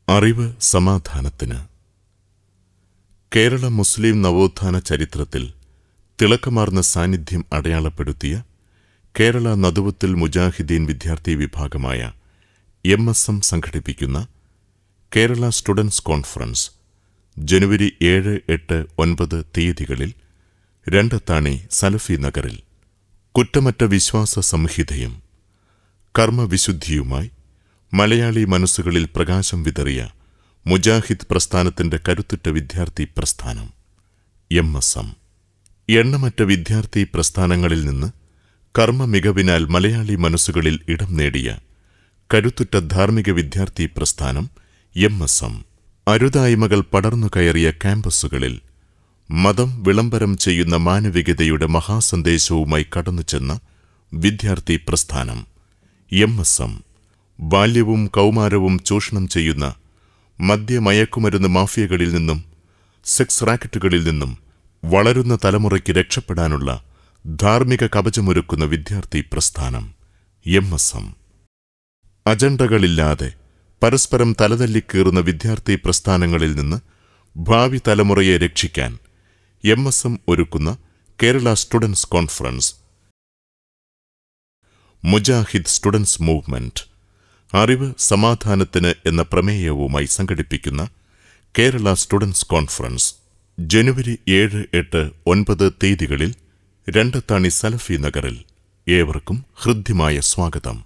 അറിവ് സമാധാനത്തിന്. കേരള മുസ്ലിം നവോത്ഥാന ചരിത്രത്തിൽ തിളക്കമാർന്ന സാന്നിധ്യം അടയാളപ്പെടുത്തിയ കേരള നദുവത്തുൽ മുജാഹിദീൻ വിദ്യാർത്ഥി വിഭാഗമായ MSM സംഘടിപ്പിക്കുന്ന കേരള സ്റ്റുഡൻസ് കോൺഫറൻസ് ജനുവരി 7, 8, 9 തീയതികളിൽ രണ്ടത്താണി സലഫി നഗറിൽ കുറ്റമറ്റ വിശ്വാസ സംഹിതയും കർമ്മവിശുദ്ധിയുമായി മലയാളി മനസ്സുകളിൽ പ്രകാശം വിതറിയ മുജാഹിദ് പ്രസ്ഥാനത്തിന്റെ കരുത്തുറ്റ വിദ്യാർത്ഥി പ്രസ്ഥാനം MSM. എണ്ണമറ്റ വിദ്യാർത്ഥി പ്രസ്ഥാനങ്ങളിൽ നിന്ന് കർമ്മ മികവിനാൽ മലയാളി മനസ്സുകളിൽ ഇടം നേടിയ കരുത്തുറ്റ ധാർമ്മിക വിദ്യാർത്ഥി പ്രസ്ഥാനം MSM. അരുതായ്മകൾ പടർന്നു കയറിയ ക്യാമ്പസുകളിൽ മതം വിളംബരം ചെയ്യുന്ന മാനവികതയുടെ മഹാസന്ദേശവുമായി കടന്നുചെന്ന വിദ്യാർത്ഥി പ്രസ്ഥാനം MSM. ബാല്യവും കൗമാരവും ചൂഷണം ചെയ്യുന്ന മദ്യമയക്കുമരുന്ന് മാഫിയകളിൽ നിന്നും സെക്സ് റാക്കറ്റുകളിൽ നിന്നും വളരുന്ന തലമുറയ്ക്ക് രക്ഷപ്പെടാനുള്ള ധാർമ്മിക കവചമൊരുക്കുന്ന വിദ്യാർത്ഥി പ്രസ്ഥാനം MSM. അജണ്ടകളില്ലാതെ പരസ്പരം തലതല്ലിക്കീറുന്ന വിദ്യാർത്ഥി പ്രസ്ഥാനങ്ങളിൽ നിന്ന് ഭാവി തലമുറയെ രക്ഷിക്കാൻ MSM ഒരുക്കുന്ന Kerala students conference Mujahid students movement അറിവ് സമാധാനത്തിന് എന്ന പ്രമേയവുമായി സംഘടിപ്പിക്കുന്ന കേരള സ്റ്റുഡൻസ് കോൺഫറൻസ് ജനുവരി 7, 8, 9 തീയതികളിൽ രണ്ടത്താണി സലഫി നഗറിൽ. ഏവർക്കും ഹൃദ്യമായ സ്വാഗതം.